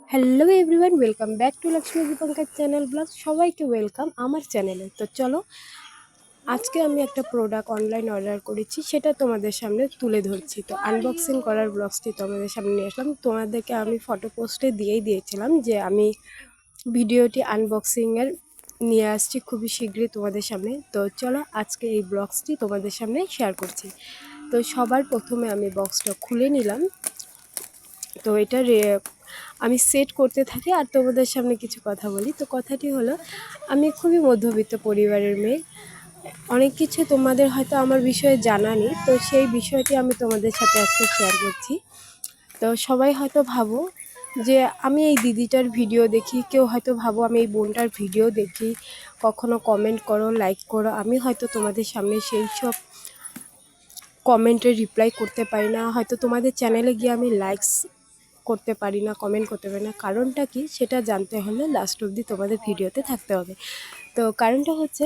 Hello everyone, welcome back to Lakshmi Dipankar channel blog. সবাইকে welcome আমার চ্যানেলে। তো চলো, আজকে আমি একটা প্রোডাক্ট অনলাইন অর্ডার করেছি, সেটা তোমাদের সামনে তুলে ধরছি। তো আনবক্সিং করার ব্লগসটি তোমাদের সামনে নিয়ে আসলাম। তোমাদেরকে আমি ফটো পোস্টে দিয়েছিলাম যে আমি ভিডিওটি আনবক্সিংয়ের নিয়ে আসছি খুবই শীঘ্রই তোমাদের সামনে। তো চলো, আজকে এই ব্লগসটি তোমাদের সামনে শেয়ার করছি। তো সবার প্রথমে আমি বক্সটা খুলে নিলাম। তো এটা আমি সেট করতে থাকি আর তোমাদের সামনে কিছু কথা বলি। তো কথাটি হলো, আমি খুবই মধ্যবিত্ত পরিবারের মেয়ে। অনেক কিছু তোমাদের হয়তো আমার বিষয়ে জানা নেই, তো সেই বিষয়টি আমি তোমাদের সাথে আজকে শেয়ার করছি। তো সবাই হয়তো ভাবো যে আমি এই দিদিটার ভিডিও দেখি, কেউ হয়তো ভাবো আমি এই বোনটার ভিডিও দেখি, কখনো কমেন্ট করো, লাইক করো। আমি হয়তো তোমাদের সামনে সেই সব কমেন্টের রিপ্লাই করতে পারি না, হয়তো তোমাদের চ্যানেলে গিয়ে আমি লাইকস করতে পারি না, কমেন্ট করতে পারি না। কারণটা কি সেটা জানতে হলে লাস্ট অবধি তোমাদের ভিডিওতে থাকতে হবে। তো কারণটা হচ্ছে,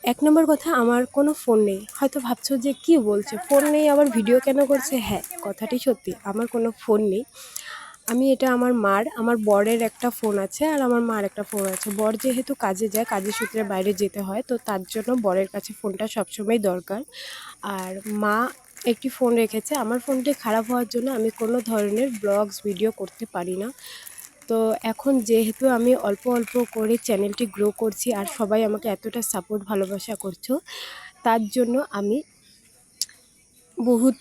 এক নম্বর কথা, আমার কোনো ফোন নেই। হয়তো ভাবছো যে কি বলছে, ফোন নেই আবার ভিডিও কেন করছে? হ্যাঁ, কথাটি সত্যি, আমার কোনো ফোন নেই। এটা আমার বরের একটা ফোন আছে আর আমার মার একটা ফোন আছে। বর যেহেতু কাজে যায়, কাজের সূত্রে বাইরে যেতে হয়, তো তার জন্য বরের কাছে ফোনটা সবসময় দরকার। আর মা একটি ফোন রেখেছে। আমার ফোনটি খারাপ হওয়ার জন্য আমি কোনো ধরনের ব্লগস ভিডিও করতে পারি না। তো এখন যেহেতু আমি অল্প অল্প করে চ্যানেলটি গ্রো করছি আর সবাই আমাকে এতটা সাপোর্ট ভালোবাসা করছো, তার জন্য আমি বহুত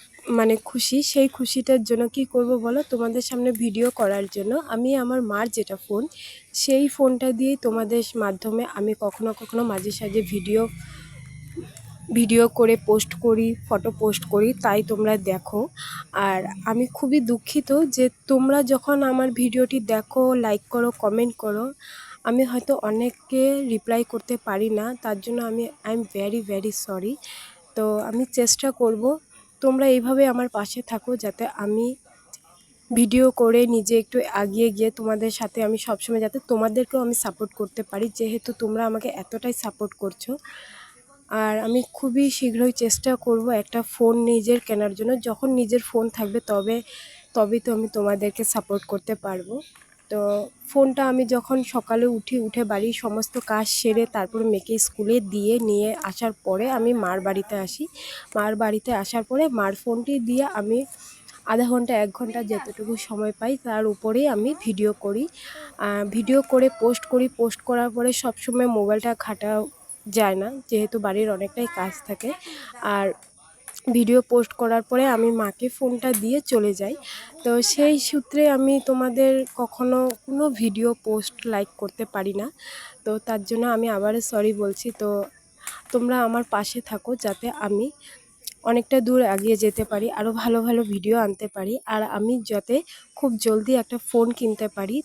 খুশি। সেই খুশিটার জন্য কি করব বলো, তোমাদের সামনে ভিডিও করার জন্য আমি আমার মার যেটা ফোন, সেই ফোনটা দিয়েই তোমাদের মাধ্যমে আমি কখনো কখনো মাঝে সাঝে ভিডিও করে পোস্ট করি, ফটো পোস্ট করি, তাই তোমরা দেখো। আর আমি খুবই দুঃখিত যে তোমরা যখন আমার ভিডিওটি দেখো, লাইক করো, কমেন্ট করো, আমি হয়তো অনেককে রিপ্লাই করতে পারি না, তার জন্য I am very very sorry. তো আমি চেষ্টা করব তোমরা এইভাবে আমার পাশে থাকো, যাতে আমি ভিডিও করে নিজে একটু এগিয়ে গিয়ে তোমাদের সাথে আমি সবসময় যাতে তোমাদেরকেও আমি সাপোর্ট করতে পারি, যেহেতু তোমরা আমাকে এতটাই সাপোর্ট করছো। আর আমি খুবই শীঘ্রই চেষ্টা করব একটা ফোন নিজের কেনার জন্য। যখন নিজের ফোন থাকবে তবেই তো আমি তোমাদেরকে সাপোর্ট করতে পারবো। তো ফোনটা আমি যখন সকালে উঠে বাড়ির সমস্ত কাজ সেরে তারপর মেয়েকে স্কুলে নিয়ে আসার পরে আমি মার বাড়িতে আসি। মার বাড়িতে আসার পরে মার ফোনটি দিয়ে আমি আধা ঘন্টা 1 ঘন্টা যতটুকু সময় পাই তার উপরেই আমি ভিডিও করে পোস্ট করি। পোস্ট করার পরে সবসময় মোবাইলটা ঘাঁটা যায় না, যেহেতু বাড়ির অনেকটাই কাজ থাকে। আর ভিডিও পোস্ট করার পরে আমি মাকে ফোনটা দিয়ে চলে যাই। তো সেই সূত্রে আমি তোমাদের কখনো কোনো ভিডিও পোস্ট লাইক করতে পারি না। তো তার জন্য আমি আবারও সরি বলছি। তো তোমরা আমার পাশে থাকো, যাতে আমি অনেকটা দূর এগিয়ে যেতে পারি, আরও ভালো ভালো ভিডিও আনতে পারি, আর আমি যাতে খুব জলদি একটা ফোন কিনতে পারি,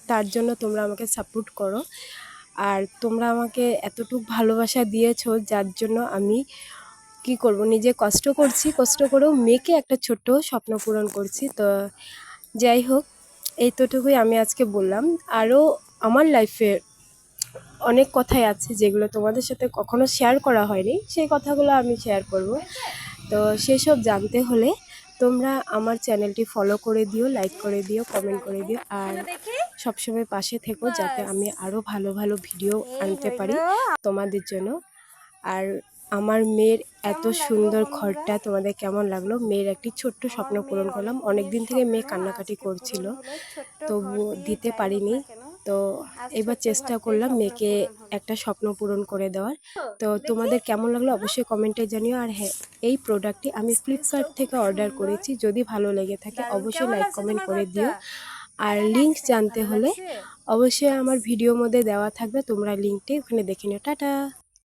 তার জন্য তোমরা আমাকে সাপোর্ট করো। আর তোমরা আমাকে এতটুকু ভালোবাসা দিয়েছো, যার জন্য আমি কি করব, নিজে কষ্ট করছি, কষ্ট করেও মেয়েকে একটা ছোট্ট স্বপ্ন পূরণ করছি। তো যাই হোক, এইতটুকুই আমি আজকে বললাম। আরও আমার লাইফে অনেক কথাই আছে যেগুলো তোমাদের সাথে কখনো শেয়ার করা হয়নি, সেই কথাগুলো আমি শেয়ার করব। তো সেসব জানতে হলে তোমরা আমার চ্যানেলটি ফলো করে দিও, লাইক করে দিও, কমেন্ট করে দিও, আর সবসময় পাশে থেকো, যাতে আমি আরও ভালো ভালো ভিডিও আনতে পারি তোমাদের জন্য। আর আমার মেয়ের এত সুন্দর ঘরটা তোমাদের কেমন লাগলো? মেয়ের একটি ছোট্ট স্বপ্ন পূরণ করলাম। অনেক দিন থেকে মেয়ে কান্নাকাটি করছিল, তবু দিতে পারিনি। তো এবার চেষ্টা করলাম মেয়েকে একটা স্বপ্ন পূরণ করে দেওয়ার। তো তোমাদের কেমন লাগলো অবশ্যই কমেন্টে জানিও। আর হ্যাঁ, এই প্রোডাক্টটি আমি ফ্লিপকার্ট থেকে অর্ডার করেছি। যদি ভালো লেগে থাকে অবশ্যই লাইক কমেন্ট করে দিও। আর লিঙ্ক জানতে হলে অবশ্যই আমার ভিডিওর মধ্যে দেওয়া থাকবে, তোমরা লিঙ্কটি ওখানে দেখে নিও। টাটা।